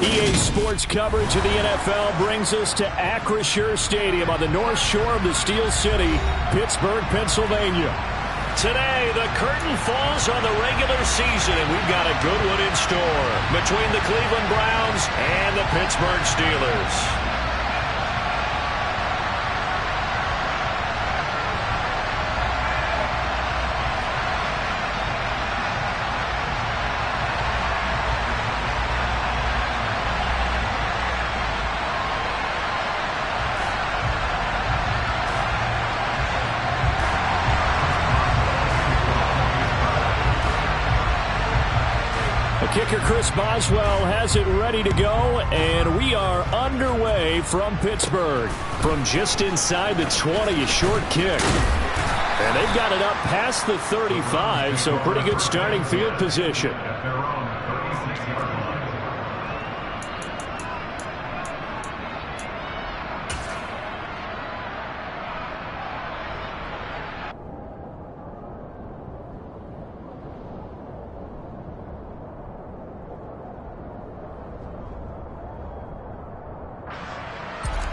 EA Sports coverage of the NFL brings us to Acrisure Stadium on the north shore of the Steel City, Pittsburgh, Pennsylvania. Today, the curtain falls on the regular season, and we've got a good one in store between the Cleveland Browns and the Pittsburgh Steelers. Kicker Chris Boswell has it ready to go, and we are underway from Pittsburgh. From just inside the 20, a short kick. And they've got it up past the 35, so pretty good starting field position.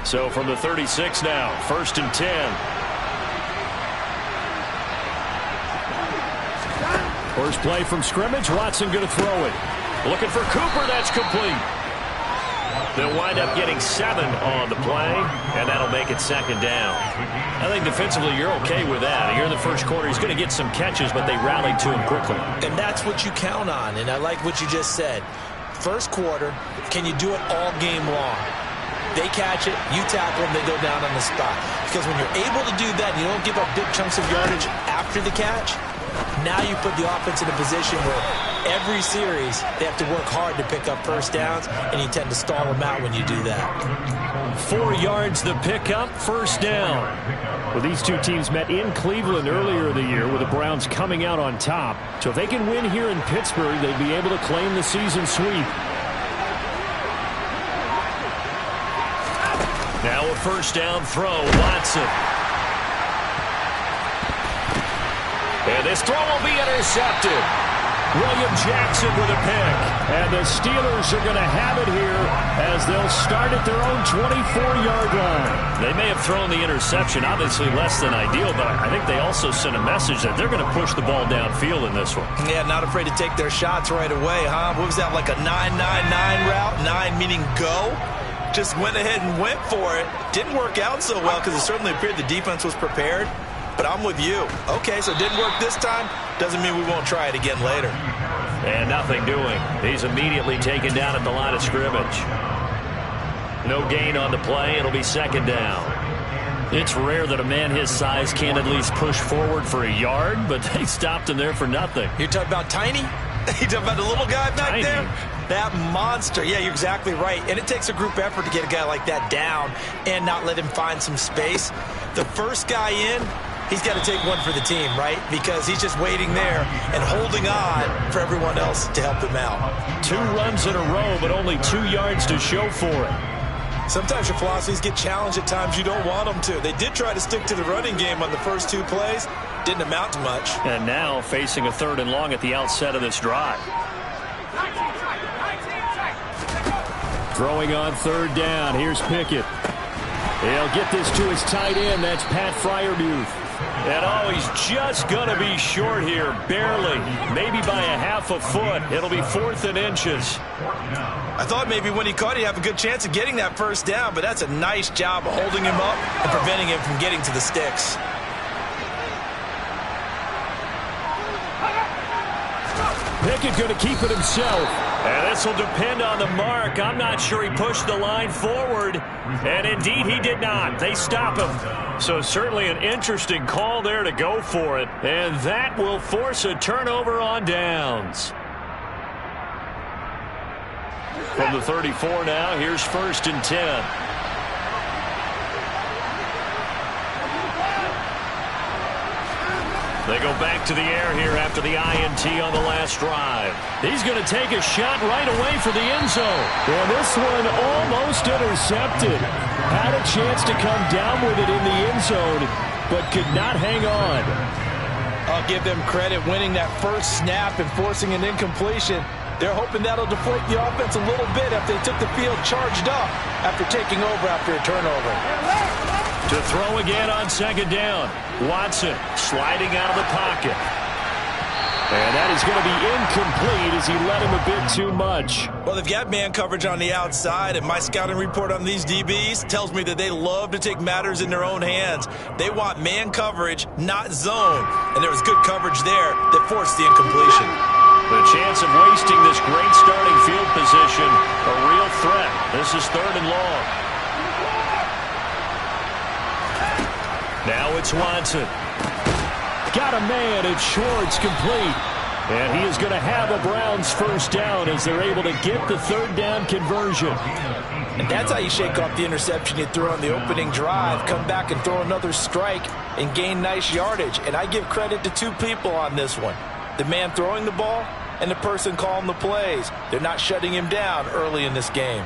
So from the 36 now, 1st and 10. First play from scrimmage. Watson going to throw it. Looking for Cooper. That's complete. They'll wind up getting 7 on the play, and that'll make it 2nd down. I think defensively you're okay with that. Here in the first quarter, he's going to get some catches, but they rallied to him quickly. And that's what you count on, and I like what you just said. First quarter, can you do it all game long? They catch it, you tackle them, they go down on the spot. Because when you're able to do that and you don't give up big chunks of yardage after the catch, now you put the offense in a position where every series they have to work hard to pick up first downs, and you tend to stall them out when you do that. 4 yards the pickup, first down. Well, these two teams met in Cleveland earlier in the year with the Browns coming out on top. So if they can win here in Pittsburgh, they'd be able to claim the season sweep. Now a first down throw, Watson. And this throw will be intercepted. William Jackson with a pick. And the Steelers are going to have it here as they'll start at their own 24-yard line. They may have thrown the interception, obviously less than ideal, but I think they also sent a message that they're going to push the ball downfield in this one. Yeah, not afraid to take their shots right away, huh? What was that, like a 9-9-9 route? 9 meaning go? Just went ahead and went for it. Didn't work out so well because it certainly appeared the defense was prepared. But I'm with you. Okay, so it didn't work this time. Doesn't mean we won't try it again later. And nothing doing. He's immediately taken down at the line of scrimmage. No gain on the play. It'll be 2nd down. It's rare that a man his size can't at least push forward for a yard, but they stopped him there for nothing. You're talking about Tiny? You talking about the little guy back there? That monster. Yeah, you're exactly right. And it takes a group effort to get a guy like that down and not let him find some space. The first guy in, he's got to take one for the team, right? Because he's just waiting there and holding on for everyone else to help him out. 2 runs in a row, but only 2 yards to show for it. Sometimes your philosophies get challenged at times you don't want them to. They did try to stick to the running game on the first 2 plays. Didn't amount to much. And now facing a 3rd and long at the outset of this drive. Throwing on 3rd down. Here's Pickett. He'll get this to his tight end. That's Pat Freiermuth. And he's just going to be short here. Barely. Maybe by a half a foot. It'll be 4th and inches. I thought maybe when he caught it, he'd have a good chance of getting that first down, but that's a nice job of holding him up and preventing him from getting to the sticks. Pickett going to keep it himself. And this will depend on the mark. I'm not sure he pushed the line forward. And indeed, he did not. They stop him. So certainly an interesting call there to go for it. And that will force a turnover on downs. From the 34 now, here's 1st and 10. They go back to the air here after the INT on the last drive. He's going to take a shot right away for the end zone. And this one almost intercepted. Had a chance to come down with it in the end zone, but could not hang on. I'll give them credit winning that first snap and forcing an incompletion. They're hoping that'll deflate the offense a little bit after they took the field charged up after taking over after a turnover. To throw again on second down. Watson sliding out of the pocket. And that is going to be incomplete as he led him a bit too much. Well, they've got man coverage on the outside, and my scouting report on these DBs tells me that they love to take matters in their own hands. They want man coverage, not zone. And there was good coverage there that forced the incompletion. The chance of wasting this great starting field position, a real threat. This is 3rd and long. Now it's Watson. Got a man at Schwartz, complete. And he is going to have a Browns first down as they're able to get the 3rd down conversion. And that's how you shake off the interception you threw on the opening drive. Come back and throw another strike and gain nice yardage. And I give credit to 2 people on this one. The man throwing the ball and the person calling the plays. They're not shutting him down early in this game.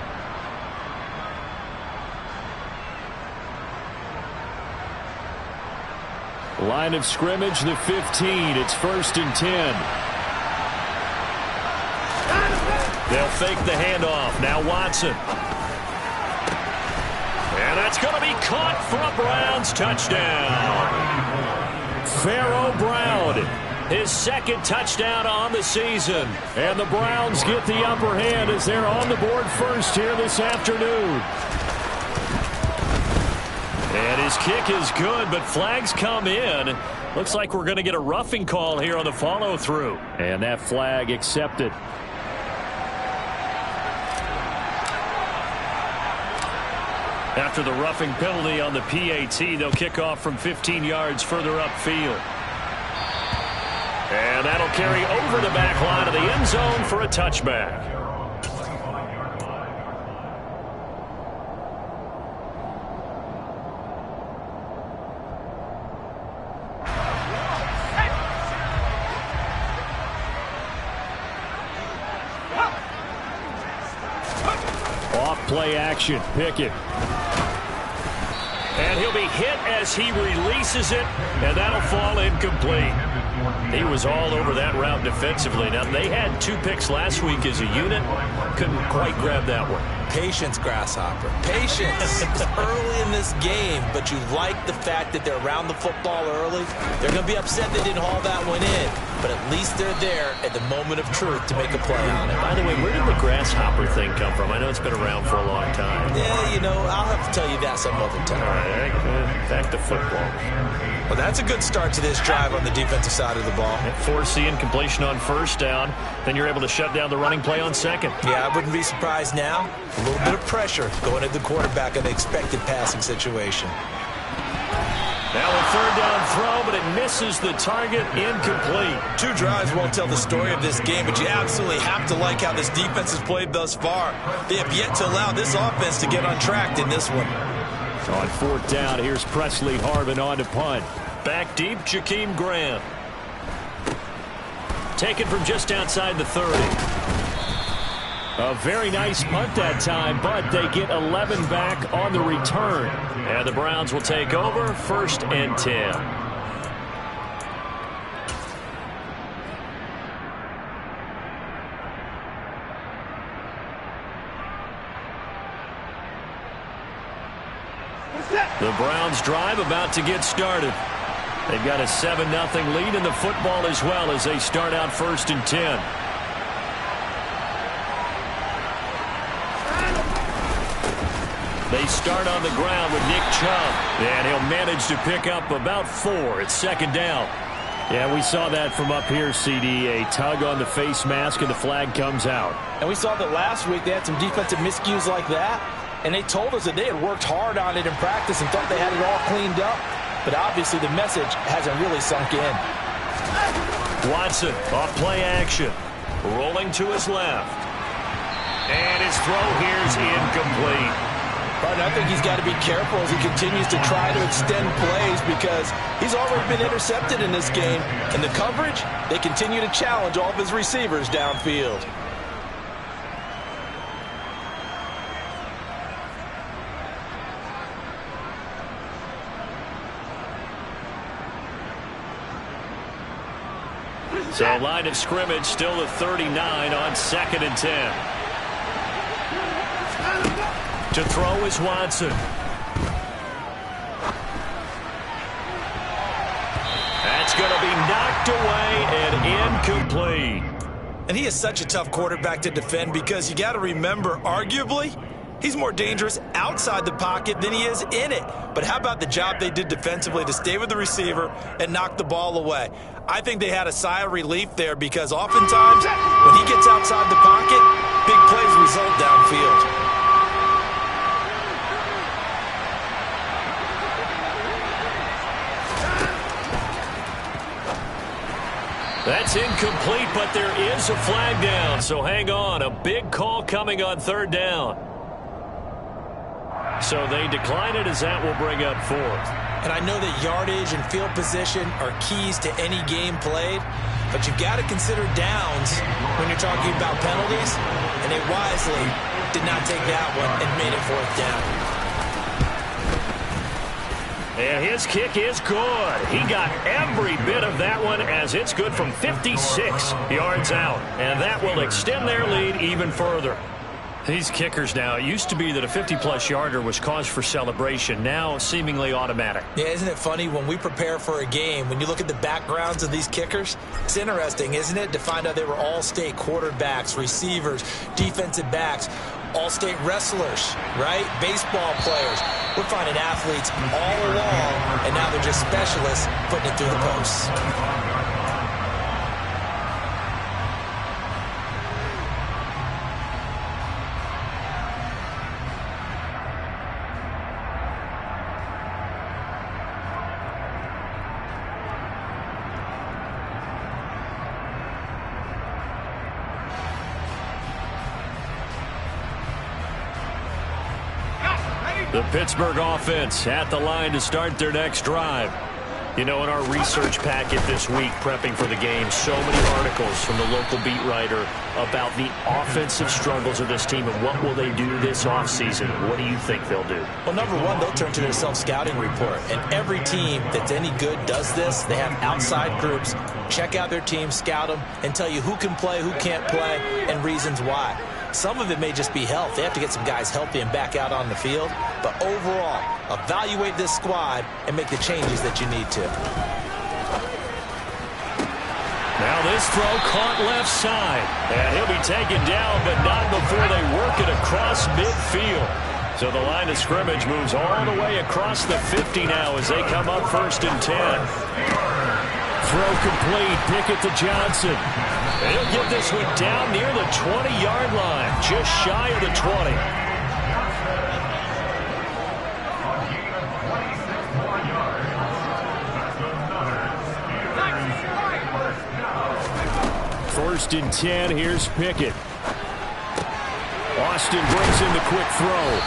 Line of scrimmage, the 15. It's 1st and 10. They'll fake the handoff. Now Watson. And that's going to be caught for a Browns touchdown. Pharaoh Brown, his 2nd touchdown on the season. And the Browns get the upper hand as they're on the board first here this afternoon. And his kick is good, but flags come in. Looks like we're going to get a roughing call here on the follow-through. And that flag accepted. After the roughing penalty on the PAT, they'll kick off from 15 yards further upfield. And that'll carry over the back line of the end zone for a touchback. Play action. Pickett. And he'll be hit as he releases it, and that'll fall incomplete. He was all over that route defensively. Now, they had 2 picks last week as a unit. Couldn't quite grab that one. Patience, Grasshopper. Patience. Early in this game, but you like the fact that they're around the football early. They're going to be upset they didn't haul that one in, but at least they're there at the moment of truth to make a play on it. By the way, where did the Grasshopper thing come from? I know it's been around for a long time. Yeah, you know, I'll have to tell you that some other time. All right, back to football. Well, that's a good start to this drive on the defensive side of the ball. Force the incompletion on 1st down. Then you're able to shut down the running play on 2nd. Yeah, I wouldn't be surprised now. A little bit of pressure going at the quarterback in the expected passing situation. Now a 3rd down throw, but it misses the target, incomplete. 2 drives won't tell the story of this game, but you absolutely have to like how this defense has played thus far. They have yet to allow this offense to get on track in this one. On 4th down, here's Presley Harvin on to punt. Back deep, Jakeem Grant. Taken from just outside the 30. A very nice punt that time, but they get 11 back on the return. And the Browns will take over, 1st and 10. The Browns drive about to get started. They've got a 7-0 lead in the football as well as they start out 1st and 10. They start on the ground with Nick Chubb, and he'll manage to pick up about 4. It's 2nd down. Yeah, we saw that from up here, CD. A tug on the face mask, and the flag comes out. And we saw that last week they had some defensive miscues like that, and they told us that they had worked hard on it in practice and thought they had it all cleaned up. But obviously the message hasn't really sunk in. Watson off play action. Rolling to his left. And his throw here is incomplete. But I think he's got to be careful as he continues to try to extend plays because he's already been intercepted in this game. And the coverage, they continue to challenge all of his receivers downfield. So line of scrimmage still at 39 on 2nd and 10. To throw is Watson. That's going to be knocked away and incomplete. And he is such a tough quarterback to defend because you got to remember, arguably, he's more dangerous outside the pocket than he is in it. But how about the job they did defensively to stay with the receiver and knock the ball away? I think they had a sigh of relief there because oftentimes when he gets outside the pocket, big plays result downfield. That's incomplete, but there is a flag down, so hang on. A big call coming on 3rd down. So they decline it as that will bring up 4th. And I know that yardage and field position are keys to any game played, but you've got to consider downs when you're talking about penalties, and they wisely did not take that one and made it 4th down. And his kick is good. He got every bit of that one as it's good from 56 yards out. And that will extend their lead even further. These kickers now, it used to be that a 50-plus yarder was cause for celebration. Now seemingly automatic. Yeah, isn't it funny when we prepare for a game, when you look at the backgrounds of these kickers, it's interesting, isn't it, to find out they were all-state quarterbacks, receivers, defensive backs, all-state wrestlers, right? Baseball players. We're finding athletes all along, and now they're just specialists putting it through the posts. The Pittsburgh offense at the line to start their next drive. You know, in our research packet this week, prepping for the game, so many articles from the local beat writer about the offensive struggles of this team and what will they do this offseason. What do you think they'll do? Well, number one, they'll turn to their self-scouting report. And every team that's any good does this. They have outside groups. Check out their team, scout them, and tell you who can play, who can't play, and reasons why. Some of it may just be health. They have to get some guys healthy and back out on the field. But overall, evaluate this squad and make the changes that you need to. Now this throw caught left side. And he'll be taken down, but not before they work it across midfield. So the line of scrimmage moves all the way across the 50 now as they come up 1st and 10. Throw complete. Pickett to Johnson. And he'll get this one down near the 20-yard line, just shy of the 20. First and 10, here's Pickett. Austin brings in the quick throw.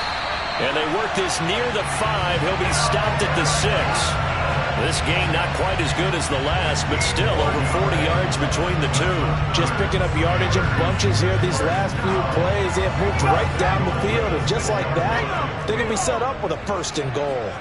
And they work this near the 5. He'll be stopped at the 6. This game not quite as good as the last, but still over 40 yards between the two. Just picking up yardage in bunches here these last few plays. They have moved right down the field, and just like that, they're going to be set up with a 1st and goal.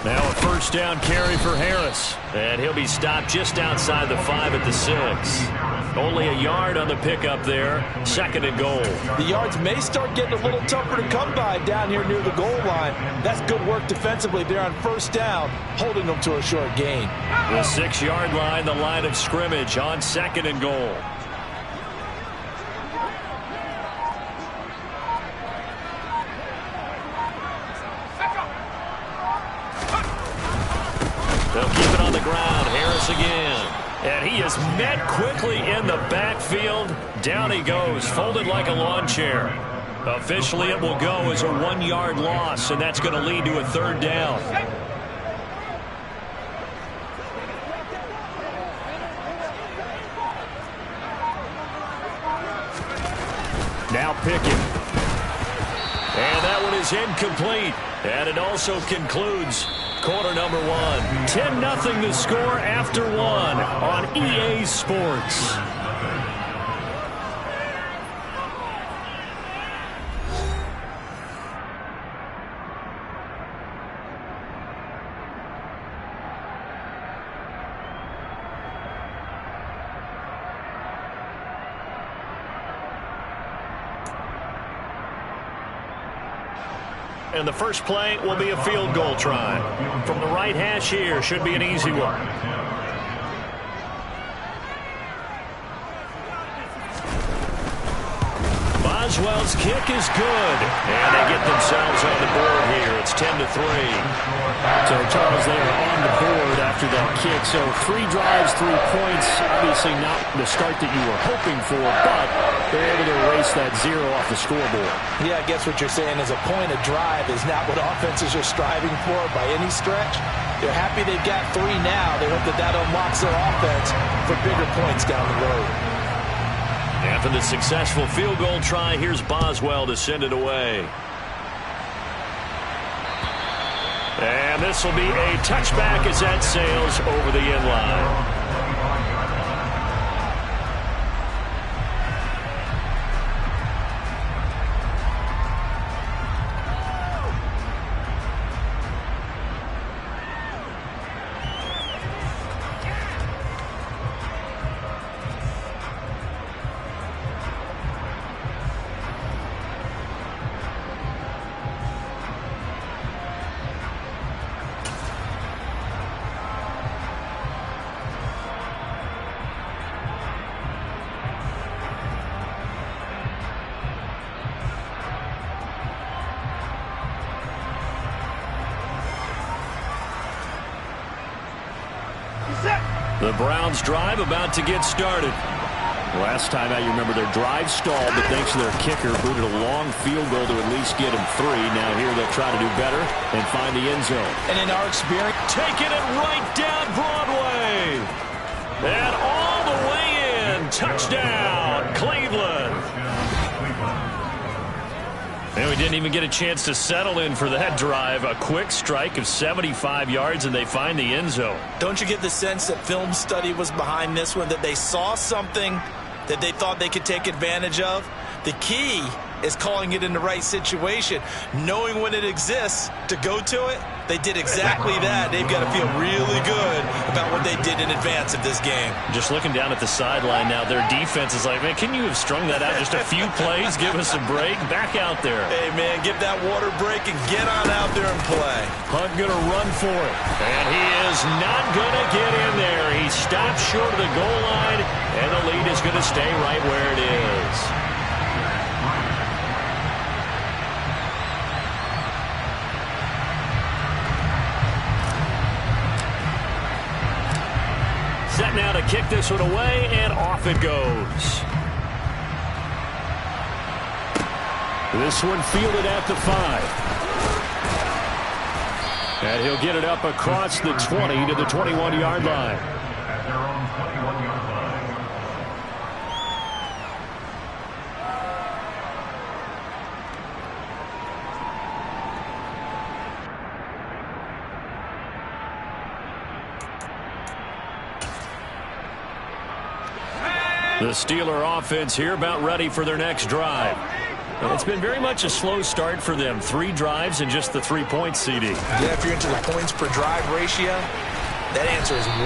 Now a 1st down carry for Harris. And he'll be stopped just outside the 5 at the 6. Only a yard on the pickup there. 2nd and goal. The yards may start getting a little tougher to come by down here near the goal line. That's good work defensively there on 1st down, holding them to a short gain. The 6-yard line, the line of scrimmage on 2nd and goal. They'll keep it on the ground. Harris again. And he is met quickly in the backfield. Down he goes, folded like a lawn chair. Officially, it will go as a 1-yard loss, and that's going to lead to a 3rd down. Now Pickett. And that one is incomplete. And it also concludes quarter number 1. 10-0 the score after 1 on EA Sports. and the first play will be a field goal try. From the right hash here, should be an easy one. Boswell's kick is good, and they get themselves on the board here. It's 10-3. So, Charles, they are on the board after that kick. So 3 drives, 3 points. Obviously not the start that you were hoping for, but they're able to erase that 0 off the scoreboard. Yeah, I guess what you're saying is a point of drive is not what offenses are striving for by any stretch. They're happy they've got 3 now. They hope that unlocks their offense for bigger points down the road. After the successful field goal try, here's Boswell to send it away. And this will be a touchback as that sails over the end line. The Browns drive about to get started. Last time out, you remember their drive stalled, but thanks to their kicker, booted a long field goal to at least get him 3. Now here they'll try to do better and find the end zone. And in our experience, taking it right down Broadway. And all the way in. Touchdown, Cleveland. And we didn't even get a chance to settle in for that drive. A quick strike of 75 yards, and they find the end zone. Don't you get the sense that film study was behind this one, that they saw something that they thought they could take advantage of? The key is calling it in the right situation, knowing when it exists to go to it. They did exactly that. They've got to feel really good about what they did in advance of this game. Just looking down at the sideline now, their defense is like, man, can you have strung that out just a few plays? Give us a break. Back out there. Hey, man, give that water break and get on out there and play. Hunt going to run for it. And he is not going to get in there. He stops short of the goal line, and the lead is going to stay right where it is. Set now to kick this one away, and off it goes. This one fielded at the 5. And he'll get it up across the 20 to the 21-yard line. The Steeler offense here about ready for their next drive. And it's been very much a slow start for them. 3 drives and just the 3 points, CD. Yeah, if you're into the points per drive ratio, that answer is 1.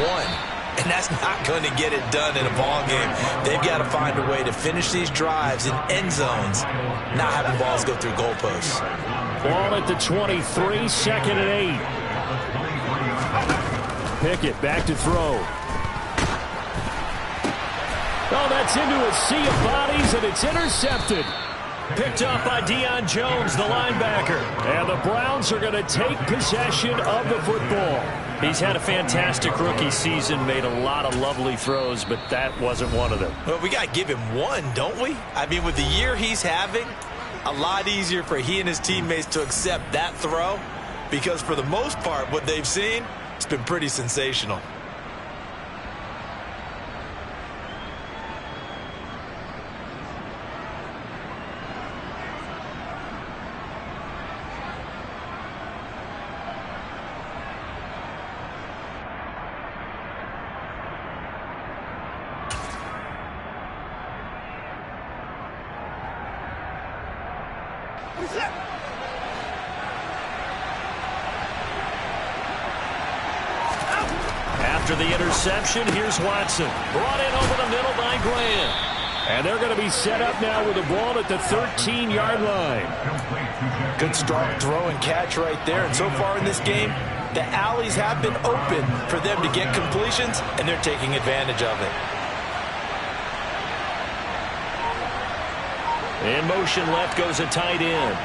And that's not going to get it done in a ball game. They've got to find a way to finish these drives in end zones, not having balls go through goalposts. Ball at the 23, 2nd and 8. Pickett back to throw. Oh, that's into a sea of bodies, and it's intercepted. Picked up by Deion Jones, the linebacker. And the Browns are going to take possession of the football. He's had a fantastic rookie season, made a lot of lovely throws, but that wasn't one of them. Well, we got to give him one, don't we? I mean, with the year he's having, a lot easier for he and his teammates to accept that throw, because for the most part, what they've seen, it's been pretty sensational. After the interception, here's Watson. Brought in over the middle by Graham. And they're going to be set up now with the ball at the 13-yard line. Good strong throw and catch right there. And so far in this game, the alleys have been open for them to get completions, and they're taking advantage of it. In motion left goes a tight end.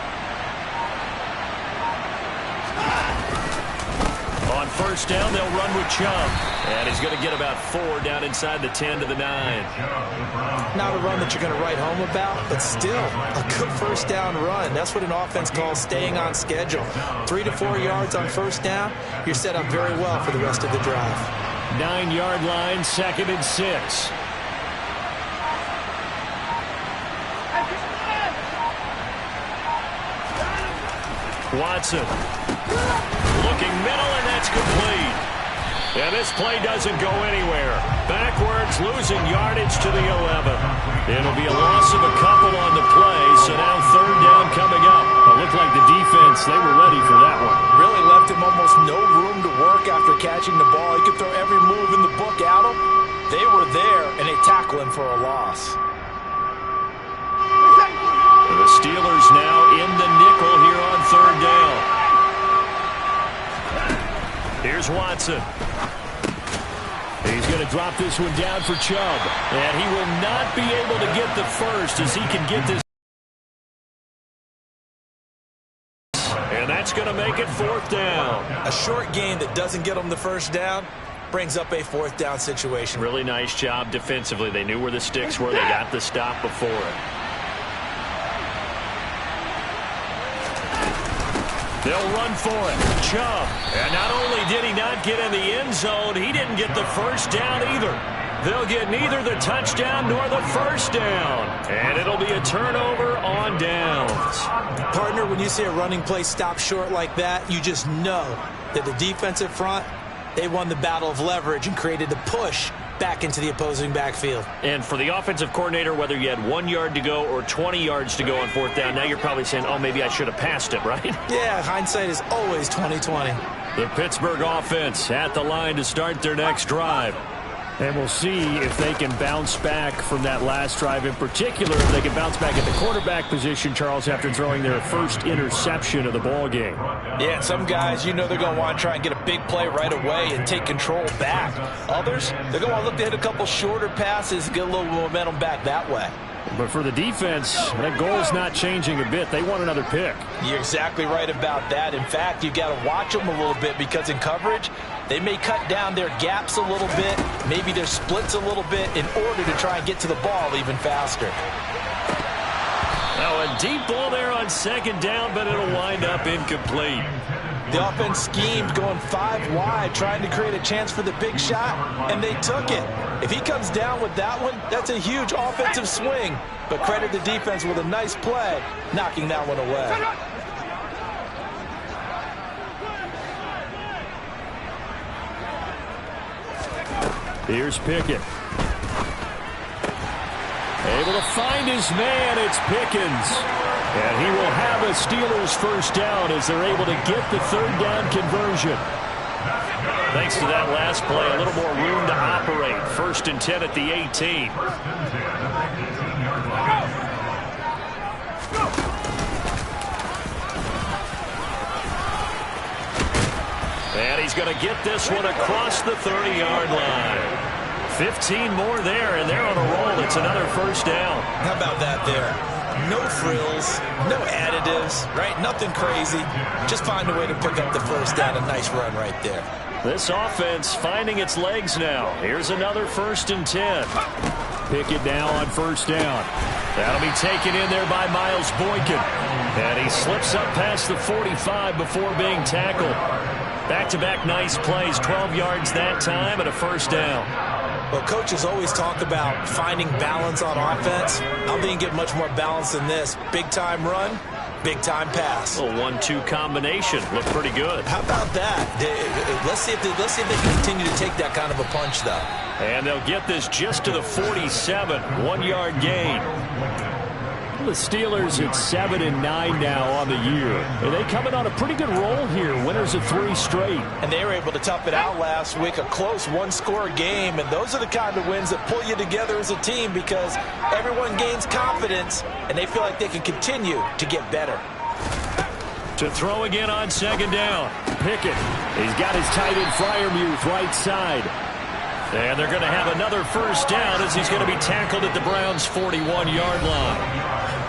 On first down, they'll run with Chubb. And he's going to get about 4 down inside the 10 to the 9. Not a run that you're going to write home about, but still a good first down run. That's what an offense calls staying on schedule. 3 to 4 yards on first down, you're set up very well for the rest of the drive. 9-yard line, 2nd and 6. Watson looking middle, and that's complete. And this play doesn't go anywhere. Backwards, losing yardage to the 11. It'll be a loss of a couple on the play, so now 3rd down coming up. It looked like the defense, they were ready for that one. Really left him almost no room to work after catching the ball. He could throw every move in the book at him. They were there, and they tackle him for a loss. The Steelers now in the nickel here on 3rd down. Here's Watson. He's going to drop this one down for Chubb. And he will not be able to get the first as he can get this. And that's going to make it 4th down. A short gain that doesn't get him the first down brings up a 4th down situation. Really nice job defensively. They knew where the sticks were. They got the stop before it. They'll run for it. Chubb. And not only did he not get in the end zone, he didn't get the first down either. They'll get neither the touchdown nor the first down. And it'll be a turnover on downs. Partner, when you see a running play stop short like that, you just know that the defensive front, they won the battle of leverage and created the push back into the opposing backfield. And for the offensive coordinator, whether you had 1 yard to go or 20 yards to go on 4th down, now you're probably saying, oh, maybe I should have passed it, right? Yeah, hindsight is always 20/20. The Pittsburgh offense at the line to start their next drive. And we'll see if they can bounce back from that last drive. In particular, if they can bounce back at the quarterback position, Charles, after throwing their first interception of the ball game. Yeah, some guys, you know they're going to want to try and get a big play right away and take control back. Others, they're going to want to look to hit a couple shorter passes and get a little momentum back that way. But for the defense, that goal's not changing a bit. They want another pick. You're exactly right about that. In fact, you got to watch them a little bit because in coverage, they may cut down their gaps a little bit, maybe their splits a little bit in order to try and get to the ball even faster. Now a deep ball there on 2nd down, but it'll wind up incomplete. The offense schemed going 5 wide, trying to create a chance for the big shot, and they took it. If he comes down with that one, that's a huge offensive swing. But credit the defense with a nice play, knocking that one away. Here's Pickett. Able to find his man, it's Pickens. And he will have a Steelers first down as they're able to get the 3rd down conversion. Thanks to that last play, a little more room to operate. 1st and 10 at the 18. And he's going to get this one across the 30-yard line. 15 more there, and they're on a roll. It's another first down. How about that there? No frills, no additives, right? Nothing crazy. Just find a way to pick up the first down. A nice run right there. This offense finding its legs now. Here's another 1st and 10. Pickett now on first down. That'll be taken in there by Miles Boykin. And he slips up past the 45 before being tackled. Back-to-back nice plays, 12 yards that time and a first down. Well, coaches always talk about finding balance on offense. I don't think you get much more balance than this. Big-time run, big-time pass. A 1-2 combination. Looked pretty good. How about that? Let's see if they can continue to take that kind of a punch, though. And they'll get this just to the 47. 1-yard gain. the Steelers at 7-9 now on the year. And they coming on a pretty good roll here. Winners of 3 straight. And they were able to tough it out last week. A close one-score game. And those are the kind of wins that pull you together as a team because everyone gains confidence and they feel like they can continue to get better. To throw again on 2nd down. Pickett. He's got his tight end Freiermuth right side. And they're going to have another 1st down as he's going to be tackled at the Browns' 41-yard line.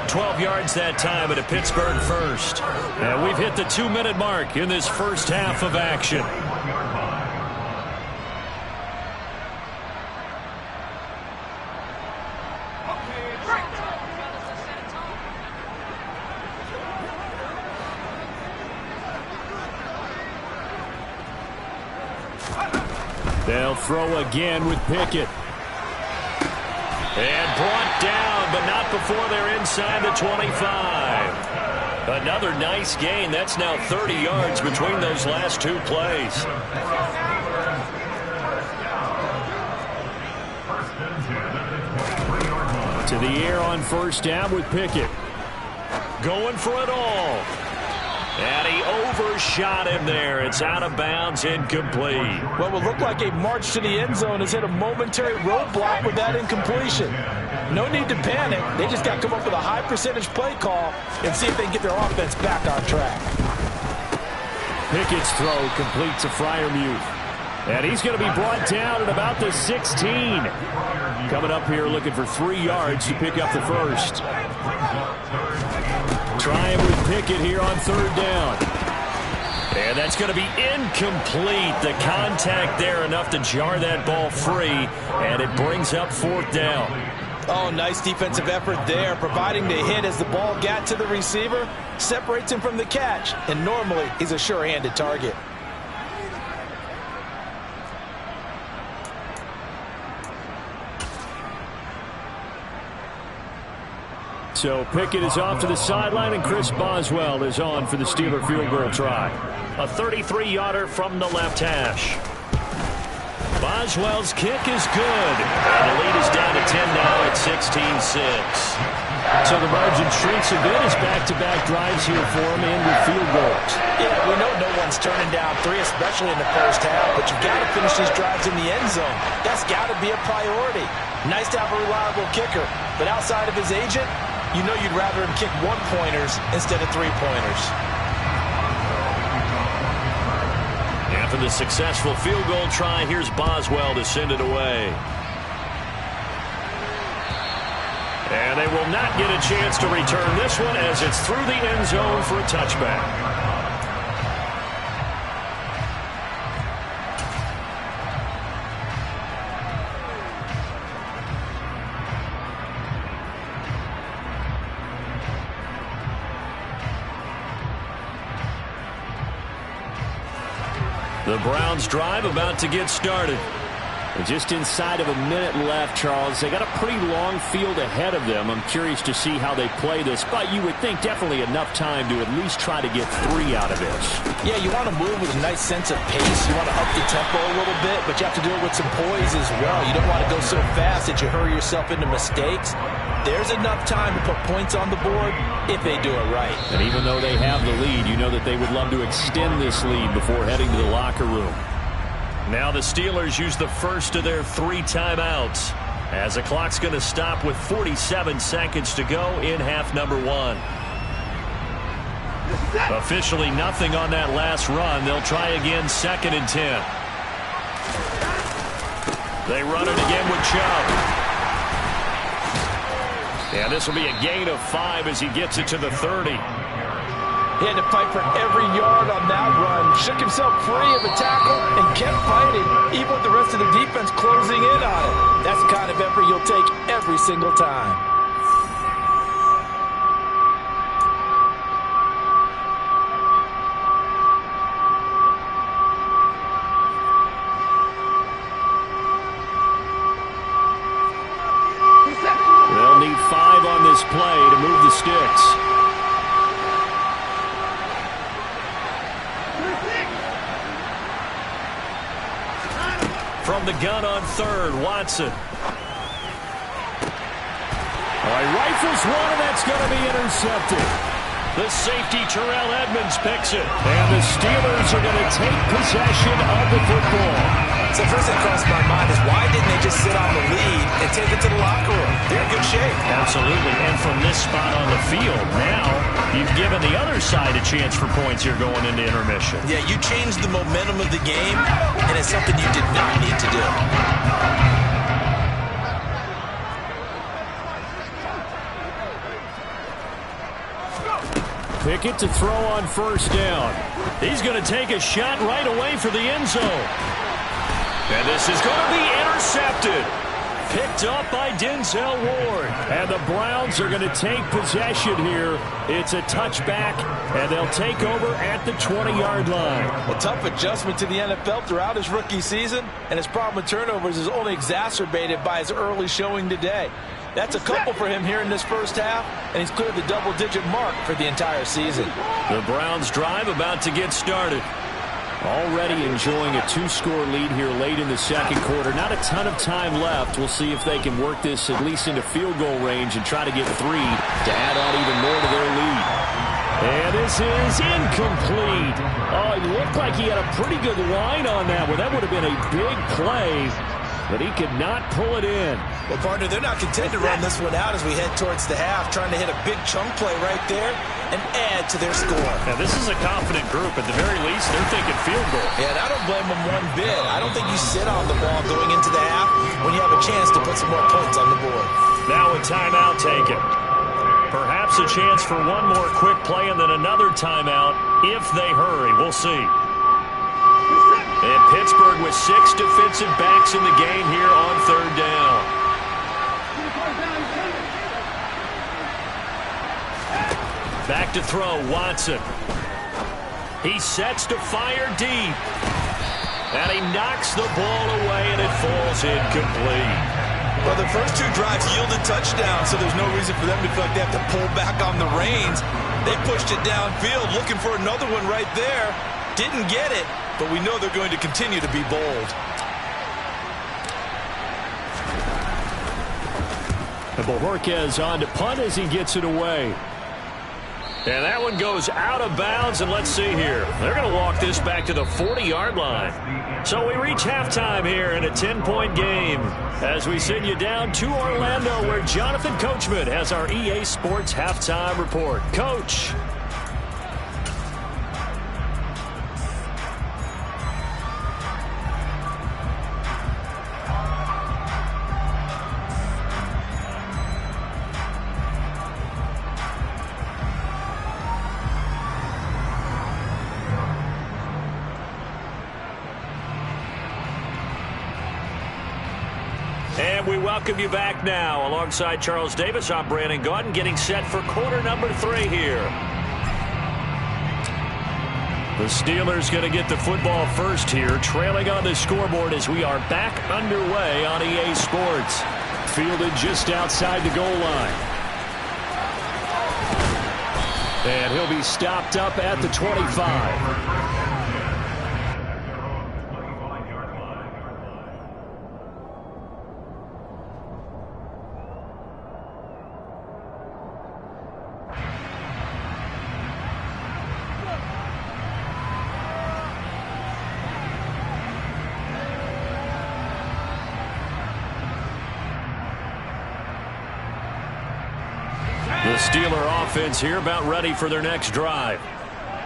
12 yards that time at a Pittsburgh 1st. And we've hit the 2-minute mark in this first half of action. They'll throw again with Pickett. And brought down, but not before they're inside the 25. Another nice gain. That's now 30 yards between those last 2 plays. To the air on 1st down with Pickett. Going for it all. And he overshot him there. It's out of bounds, incomplete. What will look like a march to the end zone has hit a momentary roadblock with that incompletion. No need to panic. They just got to come up with a high percentage play call and see if they can get their offense back on track. Pickett's throw complete to Freiermuth. And he's going to be brought down at about the 16. Coming up here looking for 3 yards to pick up the 1st. Trying with Pickett here on 3rd down. And that's going to be incomplete. The contact there enough to jar that ball free. And it brings up 4th down. Oh, nice defensive effort there, providing the hit as the ball got to the receiver, separates him from the catch. And normally, he's a sure-handed target. So Pickett is off to the sideline, and Chris Boswell is on for the Steeler field goal try. A 33-yarder from the left hash. Boswell's kick is good. And the lead is down to 10 now at 16-6. So the margin shrinks a bit as back-to-back drives here for him and with field goals. Yeah, we know no one's turning down 3, especially in the first half, but you've got to finish these drives in the end zone. That's got to be a priority. Nice to have a reliable kicker, but outside of his agent, you know you'd rather him kick 1-pointers instead of 3-pointers. After the successful field goal try, here's Boswell to send it away. And they will not get a chance to return this one as it's through the end zone for a touchback. The Browns drive about to get started. And just inside of a minute left, Charles. They got a pretty long field ahead of them. I'm curious to see how they play this, but you would think definitely enough time to at least try to get 3 out of this. Yeah, you want to move with a nice sense of pace. You want to up the tempo a little bit, but you have to do it with some poise as well. You don't want to go so fast that you hurry yourself into mistakes. There's enough time to put points on the board if they do it right. And even though they have the lead, you know that they would love to extend this lead before heading to the locker room. Now the Steelers use the first of their 3 timeouts as the clock's going to stop with 47 seconds to go in half number 1. Officially nothing on that last run. They'll try again 2nd and 10. They run it again with Chubb. And this will be a gain of 5 as he gets it to the 30. He had to fight for every yard on that run. Shook himself free of the tackle and kept fighting, even with the rest of the defense closing in on him. That's the kind of effort you'll take every single time. They'll need 5 on this play to move the sticks. From the gun on 3rd, Watson. He rifles one, and that's going to be intercepted. The safety, Terrell Edmonds, picks it. And the Steelers are going to take possession of the football. So the first thing that crossed my mind is why didn't they just sit on the lead and take it to the locker room? They're in good shape. Absolutely. And from this spot on the field, now you've given the other side a chance for points here going into intermission. Yeah, you changed the momentum of the game, and it's something you did not need to do. Pickett to throw on first down. He's going to take a shot right away for the end zone. And this is going to be intercepted. Picked up by Denzel Ward. And the Browns are going to take possession here. It's a touchback, and they'll take over at the 20-yard line. Well, tough adjustment to the NFL throughout his rookie season, and his problem with turnovers is only exacerbated by his early showing today. That's a couple for him here in this first half, and he's cleared the double-digit mark for the entire season. The Browns drive about to get started. Already enjoying a 2-score lead here late in the second quarter. Not a ton of time left. We'll see if they can work this at least into field goal range and try to get 3 to add on even more to their lead. And this is incomplete. Oh, it looked like he had a pretty good line on that one. That would have been a big play, but he could not pull it in. Well, partner, they're not content to run this one out as we head towards the half, trying to hit a big chunk play right there and add to their score. Now, this is a confident group. At the very least, they're thinking field goal. Yeah, and I don't blame them one bit. I don't think you sit on the ball going into the half when you have a chance to put some more points on the board. Now a timeout taken. Perhaps a chance for one more quick play and then another timeout if they hurry. We'll see. And Pittsburgh with 6 defensive backs in the game here on third down. Back to throw, Watson. He sets to fire deep. And he knocks the ball away, and it falls incomplete. Well, the first 2 drives yielded touchdowns, so there's no reason for them to feel like they have to pull back on the reins. They pushed it downfield, looking for another one right there. Didn't get it, but we know they're going to continue to be bold. And Bojorquez on to punt as he gets it away. And that one goes out of bounds, and let's see here. They're going to walk this back to the 40-yard line. So we reach halftime here in a 10-point game as we send you down to Orlando, where Jonathan Coachman has our EA Sports halftime report. Coach. And we welcome you back now. Alongside Charles Davis, I'm Brandon Gaudin, getting set for quarter number 3 here. The Steelers going to get the football first here, trailing on the scoreboard as we are back underway on EA Sports. Fielded just outside the goal line. And he'll be stopped up at the 25. The Steeler offense here about ready for their next drive.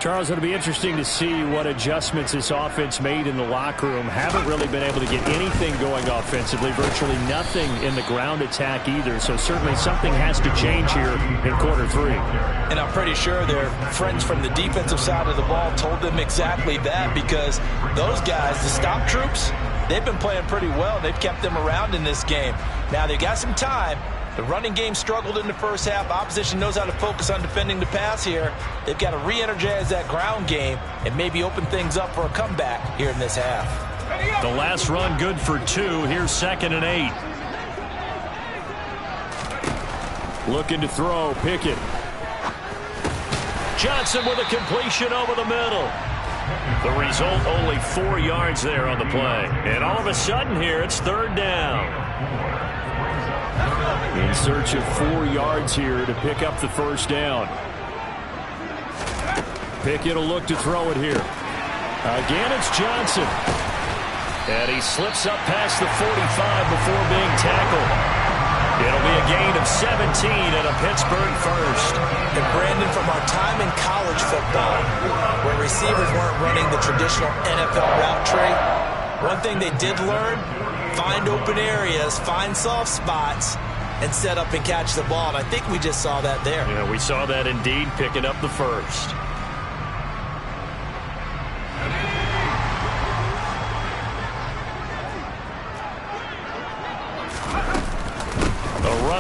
Charles, it'll be interesting to see what adjustments this offense made in the locker room. Haven't really been able to get anything going offensively, virtually nothing in the ground attack either. So certainly something has to change here in quarter 3. And I'm pretty sure their friends from the defensive side of the ball told them exactly that, because those guys, the stop troops, they've been playing pretty well. They've kept them around in this game. Now they've got some time. The running game struggled in the first half. Opposition knows how to focus on defending the pass here. They've got to re-energize that ground game and maybe open things up for a comeback here in this half. The last run good for 2. Here's 2nd and 8. Looking to throw. Pickett. Johnson with a completion over the middle. The result, only 4 yards there on the play. And all of a sudden here, it's 3rd down. In search of 4 yards here to pick up the first down. Pickett will look to throw it here. Again, it's Johnson. And he slips up past the 45 before being tackled. It'll be a gain of 17 and a Pittsburgh first. And Brandon, from our time in college football, where receivers weren't running the traditional NFL route tree, one thing they did learn, find open areas, find soft spots, and set up and catch the ball. And I think we just saw that there. Yeah, we saw that indeed, picking up the first.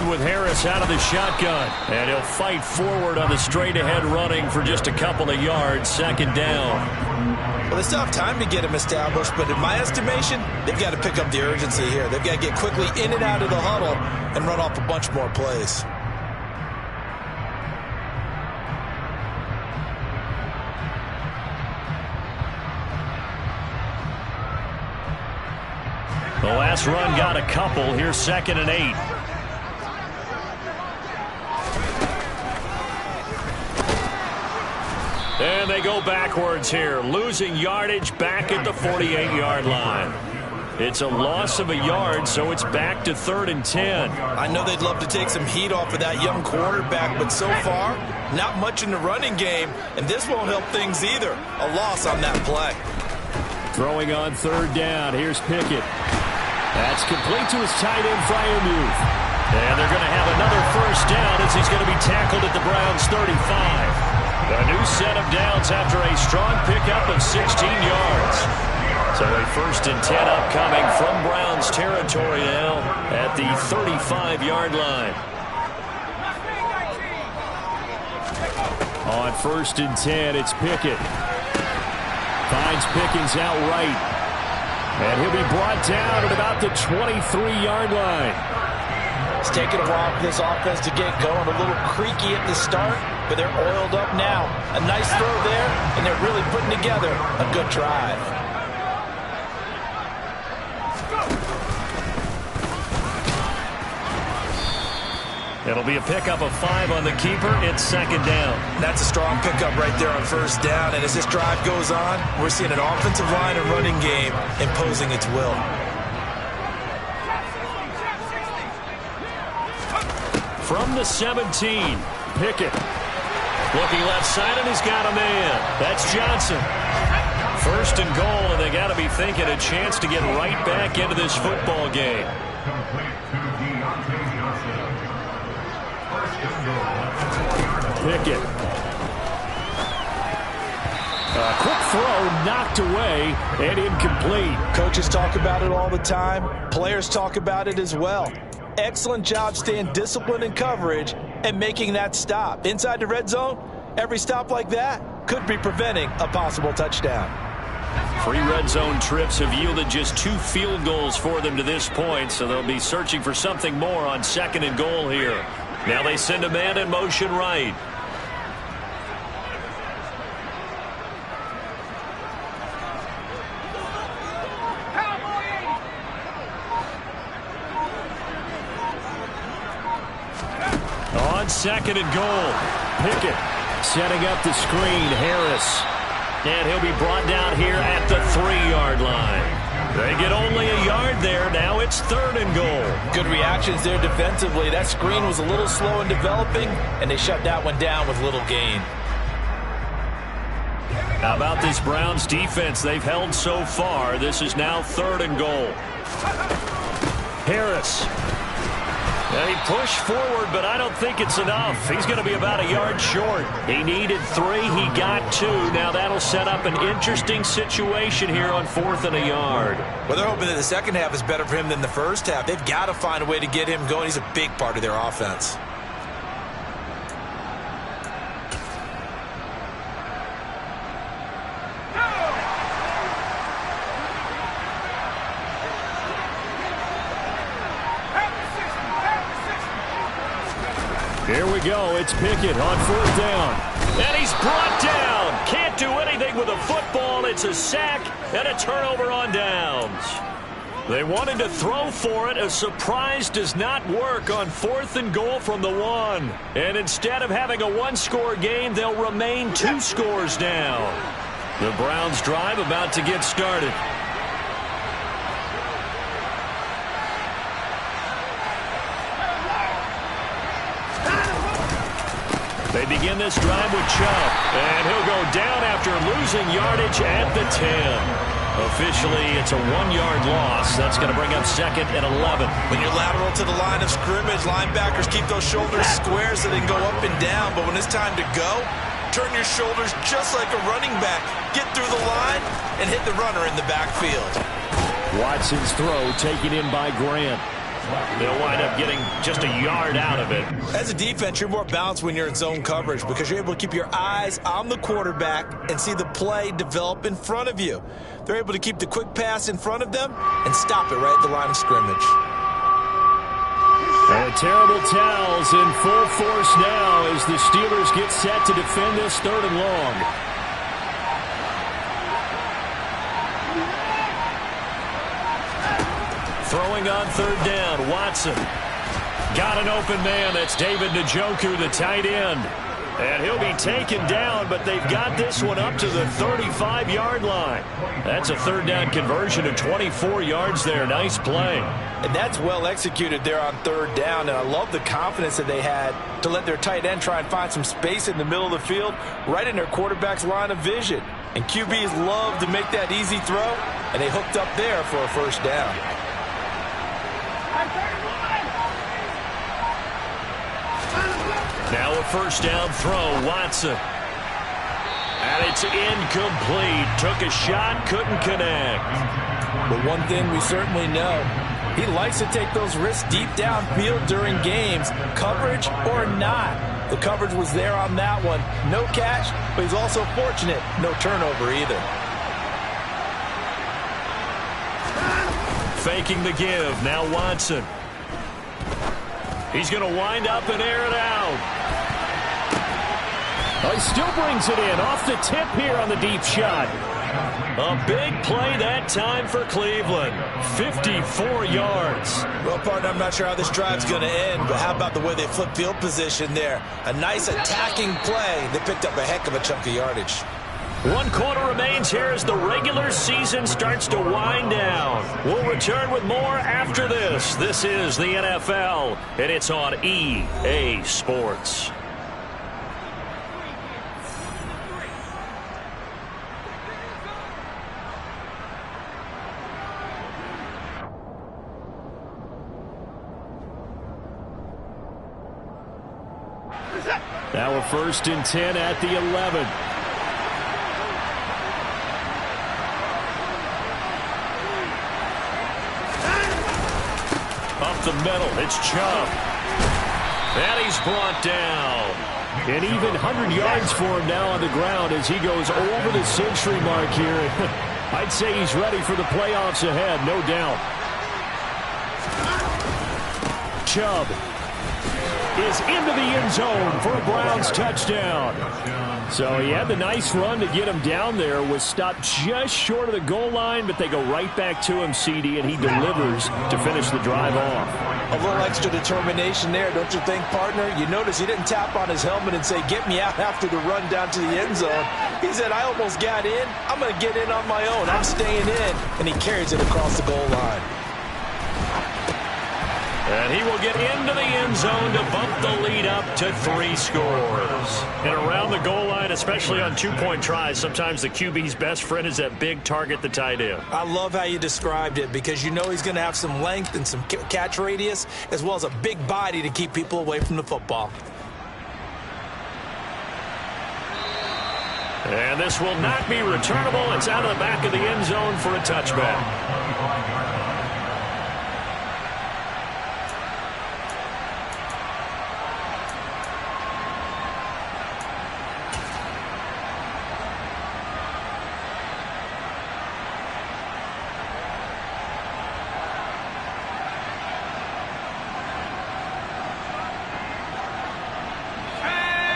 With Harris out of the shotgun, and he'll fight forward on the straight-ahead running for just a couple of yards. Second down. Well, they still have time to get him established, but in my estimation, they've got to pick up the urgency here. They've got to get quickly in and out of the huddle and run off a bunch more plays. The last run got a couple. Here's 2nd and 8. And they go backwards here, losing yardage back at the 48-yard line. It's a loss of a yard, so it's back to 3rd and 10. I know they'd love to take some heat off of that young quarterback, but so far, not much in the running game, and this won't help things either. A loss on that play. Throwing on 3rd down, here's Pickett. That's complete to his tight end, Freiermuth. And they're going to have another first down as he's going to be tackled at the Browns' 35. A new set of downs after a strong pickup of 16 yards. So a 1st and 10 upcoming from Browns territory now at the 35-yard line. On 1st and 10, it's Pickett. Finds Pickens out right. And he'll be brought down at about the 23-yard line. It's taken a while for this offense to get going. A little creaky at the start, but they're oiled up now. A nice throw there, and they're really putting together a good drive. It'll be a pickup of 5 on the keeper. It's 2nd down. That's a strong pickup right there on 1st down. And as this drive goes on, we're seeing an offensive line and running game imposing its will. From the 17, Pickett. Looking left side, and he's got a man. That's Johnson. 1st and goal, and they got to be thinking a chance to get right back into this football game. Pickett. A quick throw knocked away and incomplete. Coaches talk about it all the time. Players talk about it as well. Excellent job staying disciplined in coverage and making that stop. Inside the red zone, every stop like that could be preventing a possible touchdown. 3 red zone trips have yielded just 2 field goals for them to this point, so they'll be searching for something more on 2nd and goal here. Now they send a man in motion right. On 2nd and goal, Pickett setting up the screen, Harris. And he'll be brought down here at the 3-yard line. They get only a yard there. Now it's 3rd and goal. Good reactions there defensively. That screen was a little slow in developing, and they shut that one down with little gain. How about this Browns defense they've held so far? This is now 3rd and goal. Harris. And he pushed forward, but I don't think it's enough. He's going to be about a yard short. He needed 3. He got 2. Now that'll set up an interesting situation here on 4th and a yard. Well, they're hoping that the second half is better for him than the first half. They've got to find a way to get him going. He's a big part of their offense. Here we go. It's Pickett on 4th down. And he's brought down. Can't do anything with a football. It's a sack and a turnover on downs. They wanted to throw for it. A surprise does not work on 4th and goal from the 1. And instead of having a one-score game, they'll remain 2 scores down. The Browns drive about to get started. They begin this drive with Chubb, and he'll go down after losing yardage at the 10. Officially, it's a 1-yard loss. That's going to bring up 2nd and 11. When you're lateral to the line of scrimmage, linebackers keep those shoulders square so they can go up and down. But when it's time to go, turn your shoulders just like a running back. Get through the line and hit the runner in the backfield. Watson's throw taken in by Grant. They'll wind up getting just a yard out of it. As a defense, you're more balanced when you're in zone coverage because you're able to keep your eyes on the quarterback and see the play develop in front of you. They're able to keep the quick pass in front of them and stop it right at the line of scrimmage. And terrible towels in full force now as the Steelers get set to defend this 3rd and long. Throwing on 3rd down, Watson. Got an open man. That's David Njoku, the tight end. And he'll be taken down, but they've got this one up to the 35-yard line. That's a 3rd down conversion of 24 yards there. Nice play. And that's well executed there on 3rd down. And I love the confidence that they had to let their tight end try and find some space in the middle of the field, right in their quarterback's line of vision. And QBs love to make that easy throw, and they hooked up there for a 1st down. Now a 1st down throw, Watson. And it's incomplete. Took a shot, couldn't connect. But one thing we certainly know, he likes to take those risks deep downfield during games, coverage or not. The coverage was there on that one. No catch, but he's also fortunate. No turnover either. Faking the give. Now Watson. He's going to wind up and air it out. Oh, he still brings it in off the tip here on the deep shot. A big play that time for Cleveland. 54 yards. Well, partner, I'm not sure how this drive's going to end, but how about the way they flip field position there? A nice attacking play. They picked up a heck of a chunk of yardage. 1 quarter remains here as the regular season starts to wind down. We'll return with more after this. This is the NFL, and it's on EA Sports. Now a 1st and 10 at the 11. Up the middle, it's Chubb. And he's brought down. And even 100 yards for him now on the ground as he goes over the century mark here. I'd say he's ready for the playoffs ahead, no doubt. Chubb is into the end zone for a Browns touchdown. So he had the nice run to get him down there, was stopped just short of the goal line, but they go right back to him, CD, and he delivers to finish the drive off. A little extra determination there, don't you think, partner? You notice he didn't tap on his helmet and say, get me out after the run down to the end zone. He said, I almost got in. I'm going to get in on my own. I'm staying in. And he carries it across the goal line. And he will get into the end zone to bump the lead up to 3 scores. And around the goal line, especially on 2-point tries, sometimes the QB's best friend is that big target, the tight end. I love how you described it because you know he's going to have some length and some catch radius as well as a big body to keep people away from the football. And this will not be returnable. It's out of the back of the end zone for a touchback.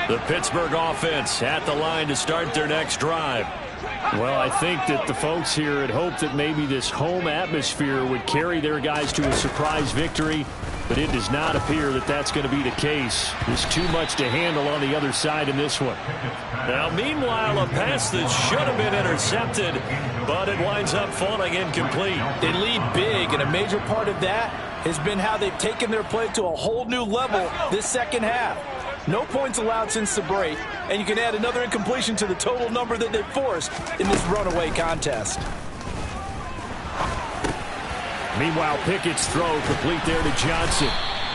The Pittsburgh offense at the line to start their next drive. Well, I think that the folks here had hoped that maybe this home atmosphere would carry their guys to a surprise victory, but it does not appear that that's going to be the case. There's too much to handle on the other side in this one. Now, meanwhile, a pass that should have been intercepted, but it winds up falling incomplete. They lead big, and a major part of that has been how they've taken their play to a whole new level this second half. No points allowed since the break, and you can add another incompletion to the total number that they've forced in this runaway contest. Meanwhile, Pickett's throw complete there to Johnson.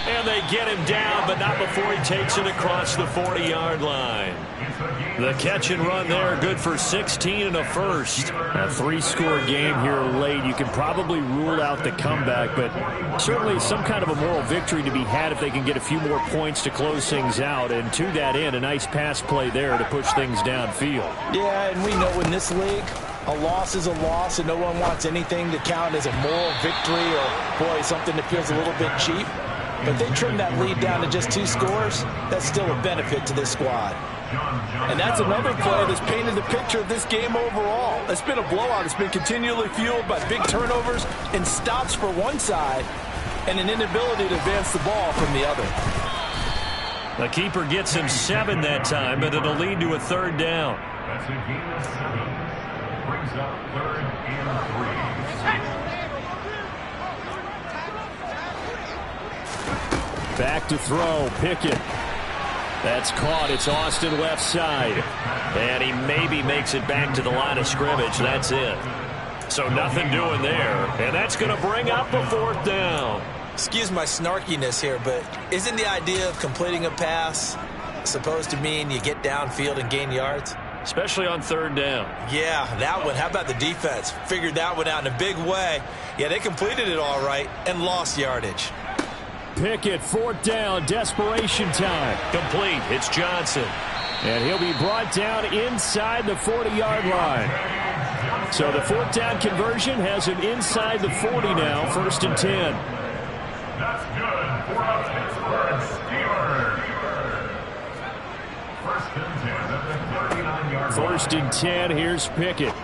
And they get him down, but not before he takes it across the 40-yard line. The catch and run there, good for 16 and a first. A three-score game here late. You can probably rule out the comeback, but certainly some kind of a moral victory to be had if they can get a few more points to close things out. And to that end, a nice pass play there to push things downfield. Yeah, and we know in this league, a loss is a loss, and no one wants anything to count as a moral victory or, boy, something that feels a little bit cheap. But they trim that lead down to just 2 scores. That's still a benefit to this squad. And that's another play that's painted the picture of this game overall. It's been a blowout. It's been continually fueled by big turnovers and stops for one side and an inability to advance the ball from the other. The keeper gets him 7 that time, but it'll lead to a third down. That's a gain of 7. Brings up 3rd and 3. Back to throw, Pickett. That's caught. It's Austin left side. And he maybe makes it back to the line of scrimmage. That's it. So nothing doing there. And that's going to bring up a 4th down. Excuse my snarkiness here, but isn't the idea of completing a pass supposed to mean you get downfield and gain yards? Especially on 3rd down. Yeah, that one. How about the defense? Figured that one out in a big way. Yeah, they completed it all right and lost yardage. Pickett, 4th down, desperation time. Complete. It's Johnson. And he'll be brought down inside the 40-yard line. So the 4th down conversion has him inside the 40 now, 1st and 10. That's good for the Pittsburgh Steelers. 1st and 10 at the 39-yard line. 1st and 10, here's Pickett.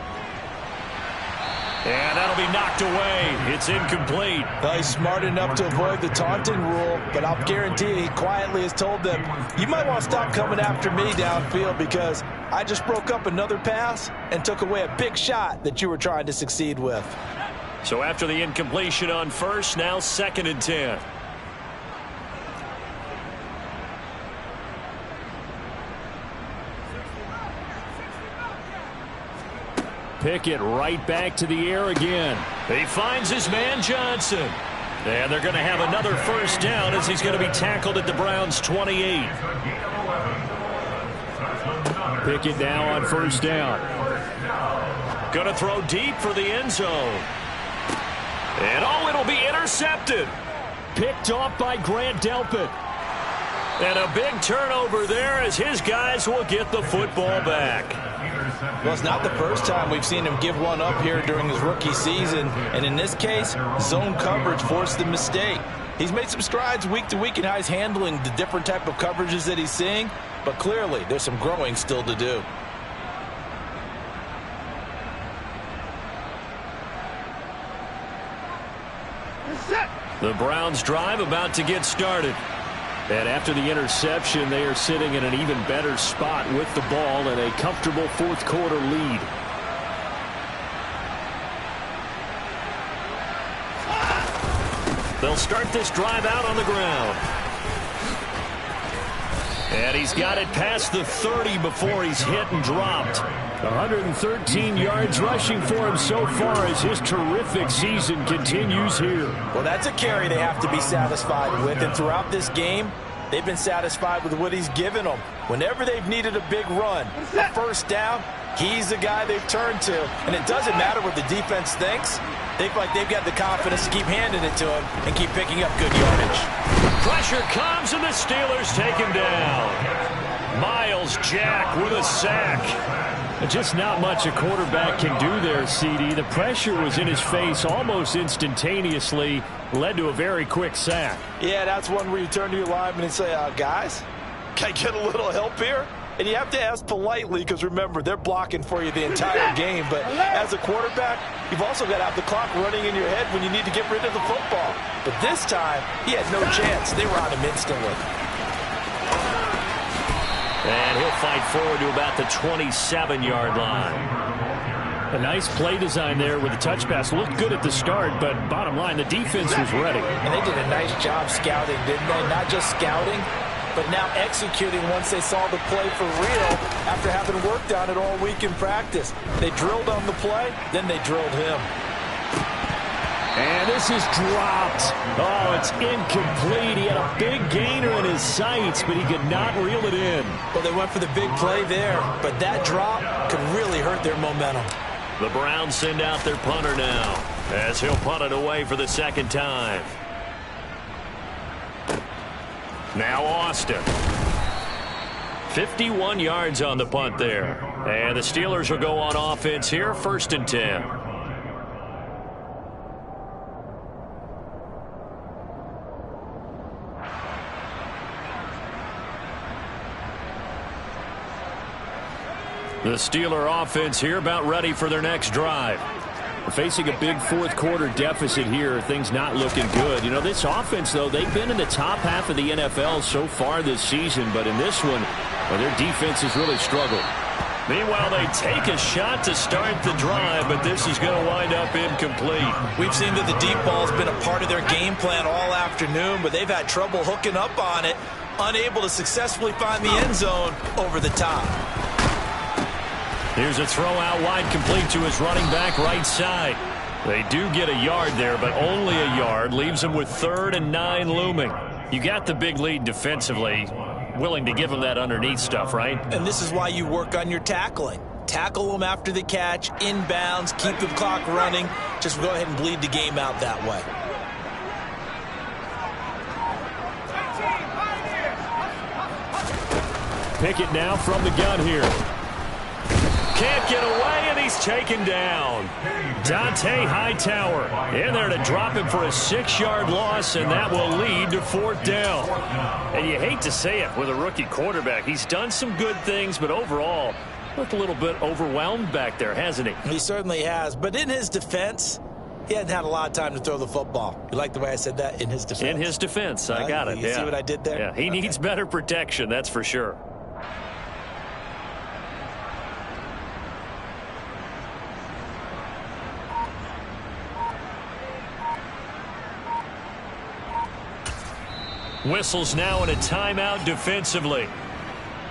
And that'll be knocked away. It's incomplete. Well, he's smart enough to avoid the taunting rule, but I'll guarantee he quietly has told them, you might want to stop coming after me downfield because I just broke up another pass and took away a big shot that you were trying to succeed with. So after the incompletion on 1st, now 2nd and 10. Pickett right back to the air again. He finds his man Johnson. And they're going to have another 1st down as he's going to be tackled at the Browns' 28. Pickett now on 1st down. Going to throw deep for the end zone. And oh, it'll be intercepted. Picked off by Grant Delpit. And a big turnover there as his guys will get the football back. Well, it's not the first time we've seen him give one up here during his rookie season. And in this case, zone coverage forced the mistake. He's made some strides week to week in how he's handling the different type of coverages that he's seeing. But clearly, there's some growing still to do. The Browns drive about to get started. And after the interception, they are sitting in an even better spot with the ball and a comfortable 4th quarter lead. They'll start this drive out on the ground. And he's got it past the 30 before he's hit and dropped. 113 yards rushing for him so far as his terrific season continues here. Well, that's a carry they have to be satisfied with. And throughout this game, they've been satisfied with what he's given them. Whenever they've needed a big run, a 1st down, he's the guy they've turned to. And it doesn't matter what the defense thinks. They feel like they've got the confidence to keep handing it to him and keep picking up good yardage. Pressure comes and the Steelers take him down. Miles Jack with a sack. Just not much a quarterback can do there, CD. The pressure was in his face almost instantaneously, led to a very quick sack. Yeah, that's one where you turn to your lineman and say, guys, can I get a little help here? And you have to ask politely because, remember, they're blocking for you the entire game. But as a quarterback, you've also got to have the clock running in your head when you need to get rid of the football. But this time, he had no chance. They were on him instantly. And he'll fight forward to about the 27-yard line. A nice play design there with the touch pass. Looked good at the start, but bottom line, the defense was ready. And they did a nice job scouting, didn't they? Not just scouting, but now executing once they saw the play for real after having worked on it all week in practice. They drilled on the play, then they drilled him. And this is dropped. Oh, it's incomplete. He had a big gainer in his sights, but he could not reel it in. Well, they went for the big play there, but that drop could really hurt their momentum. The Browns send out their punter now, as he'll punt it away for the second time. Now Austin. 51 yards on the punt there. And the Steelers will go on offense here, 1st and 10. The Steeler offense here about ready for their next drive. Facing a big fourth-quarter deficit here, things not looking good. You know, this offense, though, they've been in the top half of the NFL so far this season, but in this one, well, their defense has really struggled. Meanwhile, they take a shot to start the drive, but this is going to wind up incomplete. We've seen that the deep ball has been a part of their game plan all afternoon, but they've had trouble hooking up on it, unable to successfully find the end zone over the top. Here's a throw out wide, complete to his running back right side. They do get a yard there, but only a yard. Leaves them with 3rd and 9 looming. You got the big lead defensively. Willing to give them that underneath stuff, right? And this is why you work on your tackling. Tackle them after the catch, inbounds, keep the clock running. Just go ahead and bleed the game out that way. Pickett now from the gun here. Can't get away, and he's taken down. Dante Hightower in there to drop him for a 6-yard loss, and that will lead to 4th down. And you hate to say it with a rookie quarterback. He's done some good things, but overall, looked a little bit overwhelmed back there, hasn't he? He certainly has, but in his defense, he hadn't had a lot of time to throw the football. You like the way I said that? In his defense. In his defense, I got it. You see what I did there? Yeah, he needs better protection, that's for sure. Whistles now in a timeout defensively.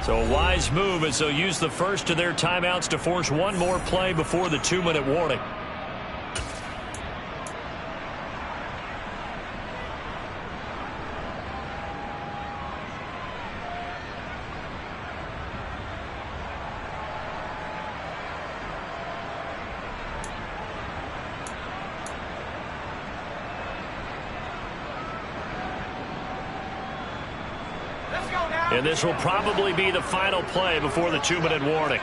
So a wise move as they'll use the first of their timeouts to force one more play before the 2-minute warning. And this will probably be the final play before the 2-minute warning.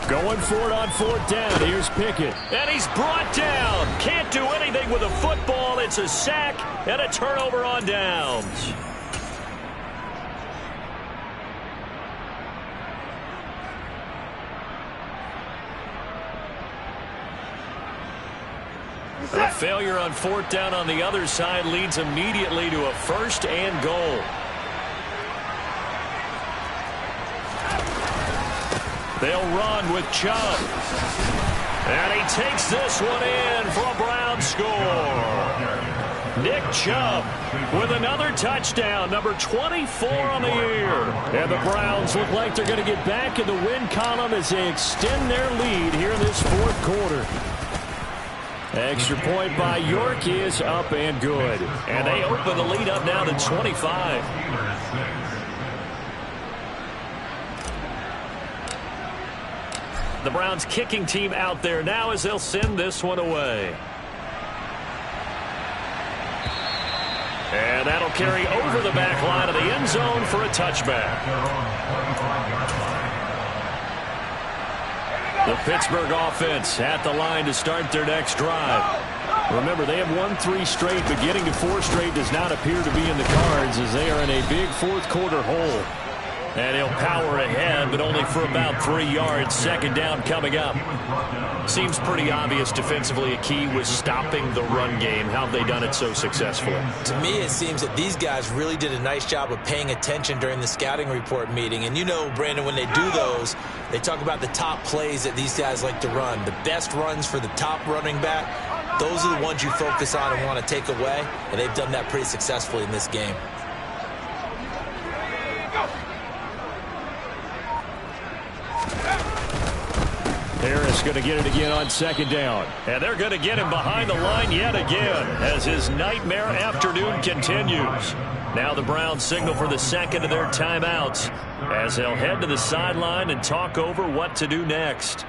Going for it on 4th down. Here's Pickett. And he's brought down. Can't do anything with a football. It's a sack and a turnover on downs. A failure on 4th down on the other side leads immediately to a 1st and goal. They'll run with Chubb. And he takes this one in for a Brown score. Nick Chubb with another touchdown, number 24 on the year. And the Browns look like they're going to get back in the win column as they extend their lead here in this 4th quarter. Extra point by York is up and good. And they open the lead up now to 25. The Browns kicking team out there now as they'll send this one away. And that'll carry over the back line of the end zone for a touchback. The Pittsburgh offense at the line to start their next drive. Remember, they have won 3 straight, but getting to 4 straight does not appear to be in the cards as they are in a big fourth-quarter hole. And he'll power ahead, but only for about 3 yards. Second down coming up. Seems pretty obvious defensively a key was stopping the run game. How have they done it so successfully? To me, it seems that these guys really did a nice job of paying attention during the scouting report meeting. And you know, Brandon, when they do those, they talk about the top plays that these guys like to run. The best runs for the top running back, those are the ones you focus on and want to take away. And they've done that pretty successfully in this game. Harris going to get it again on second down. And they're going to get him behind the line yet again as his nightmare afternoon continues. Now the Browns signal for the second of their timeouts as they'll head to the sideline and talk over what to do next.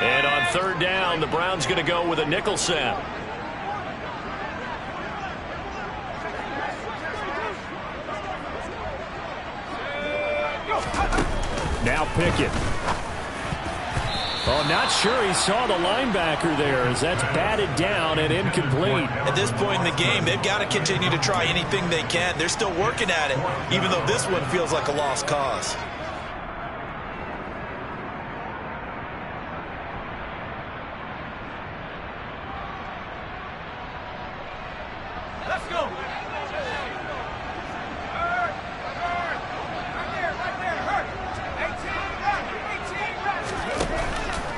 And on third down, the Browns going to go with a nickel set. Now Pickett. Oh, not sure he saw the linebacker there as that's batted down and incomplete. At this point in the game, they've got to continue to try anything they can. They're still working at it, even though this one feels like a lost cause.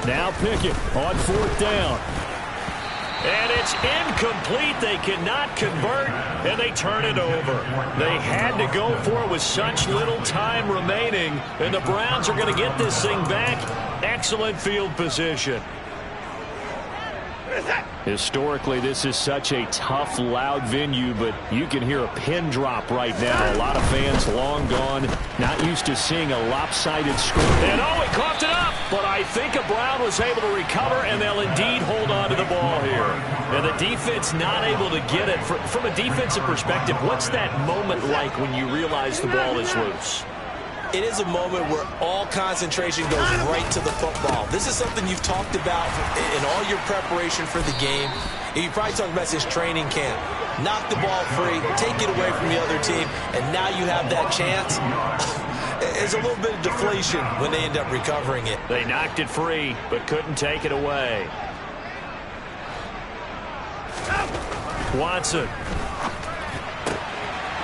Now Pickett on fourth down. And it's incomplete. They cannot convert, and they turn it over. They had to go for it with such little time remaining, and the Browns are going to get this thing back. Excellent field position. Historically, this is such a tough, loud venue, but you can hear a pin drop right now. A lot of fans long gone, not used to seeing a lopsided score. And oh, he coughed it up, but I think a Brown was able to recover, and they'll indeed hold on to the ball here. And the defense not able to get it. From a defensive perspective, what's that moment like when you realize the ball is loose? It is a moment where all concentration goes right to the football. This is something you've talked about in all your preparation for the game. And you probably talked about this training camp. Knock the ball free, take it away from the other team, and now you have that chance. There's a little bit of deflation when they end up recovering it. They knocked it free, but couldn't take it away. Watson.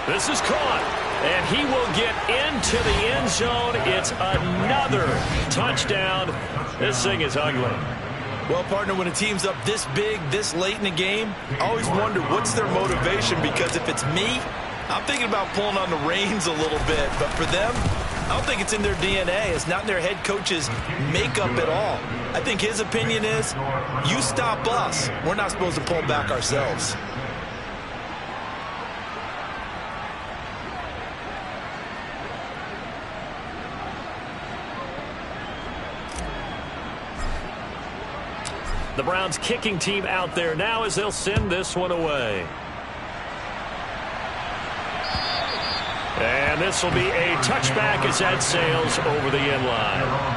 This is caught. And he will get into the end zone. It's another touchdown. This thing is ugly. Well, partner, when a team's up this big, this late in the game, I always wonder what's their motivation, because if it's me, I'm thinking about pulling on the reins a little bit. But for them, I don't think it's in their DNA. It's not in their head coach's makeup at all. I think his opinion is, you stop us. We're not supposed to pull back ourselves. The Browns kicking team out there now as they'll send this one away. And this will be a touchback as that sails over the end line.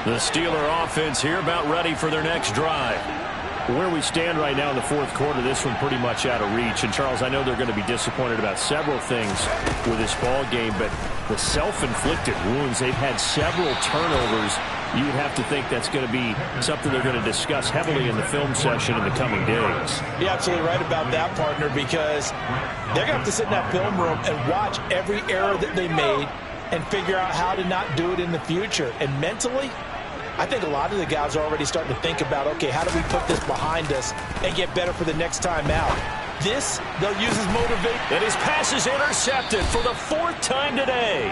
The Steeler offense here about ready for their next drive. Where we stand right now in the fourth quarter, this one pretty much out of reach. And, Charles, I know they're going to be disappointed about several things with this ball game, but the self-inflicted wounds, they've had several turnovers. You would have to think that's going to be something they're going to discuss heavily in the film session in the coming days. You're absolutely right about that, partner, because they're going to have to sit in that film room and watch every error that they made and figure out how to not do it in the future. And mentally, I think a lot of the guys are already starting to think about, okay, how do we put this behind us and get better for the next time out? This, they'll use as motivation. And his pass is intercepted for the 4th time today.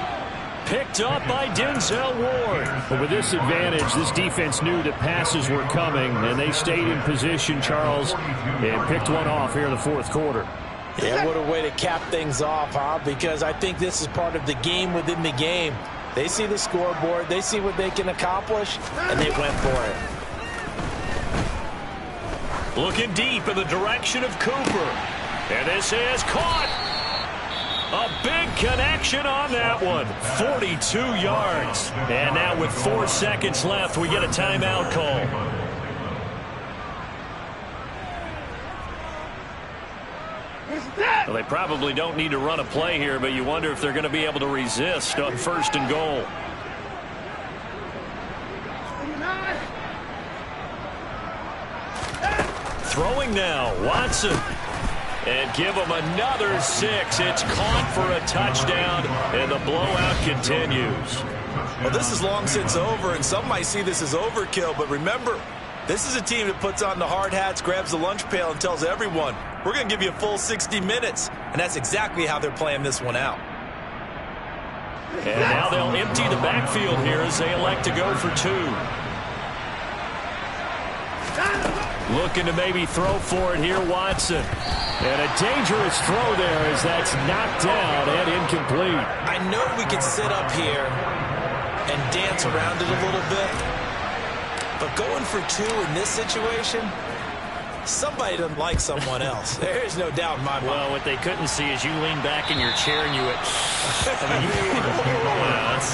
picked up by Denzel Ward. But with this advantage, this defense knew that passes were coming, and they stayed in position, Charles, and picked one off here in the fourth quarter. Yeah, what a way to cap things off, huh? Because I think this is part of the game within the game. They see the scoreboard, they see what they can accomplish, and they went for it. Looking deep in the direction of Cooper. And this is caught. A big connection on that one. 42 yards. And now with 4 seconds left, we get a timeout call. Well, they probably don't need to run a play here, but you wonder if they're going to be able to resist on 1st and goal. Throwing now, Watson. And give them another 6. It's caught for a touchdown, and the blowout continues. Well, this is long since over, and some might see this as overkill, but remember, this is a team that puts on the hard hats, grabs the lunch pail, and tells everyone, we're going to give you a full 60 minutes. And that's exactly how they're playing this one out. And now they'll empty the backfield here as they elect to go for 2. Looking to maybe throw for it here, Watson. And a dangerous throw there as that's knocked down and incomplete. I know we can sit up here and dance around it a little bit, but going for 2 in this situation, somebody doesn't like someone else. There's no doubt in my mind. Well, what they couldn't see is you lean back in your chair and you went,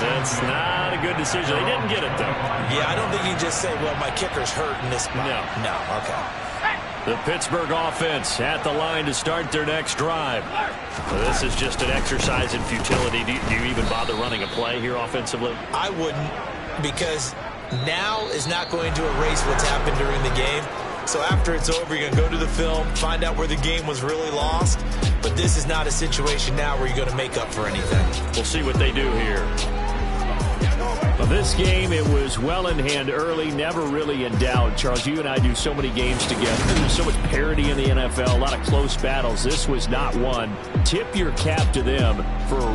That's not a good decision. They didn't get it, though. Yeah, I don't think you can just say, well, my kicker's hurt in this spot. No, okay. The Pittsburgh offense at the line to start their next drive. well, this is just an exercise in futility. Do you even bother running a play here offensively? I wouldn't, because now is not going to erase what's happened during the game. So after it's over, you're going to go to the film, find out where the game was really lost. But this is not a situation now where you're going to make up for anything. We'll see what they do here. Well, this game, it was well in hand early, never really in doubt. Charles, you and I do so many games together. There's so much parity in the NFL, a lot of close battles. This was not one. Tip your cap to them for a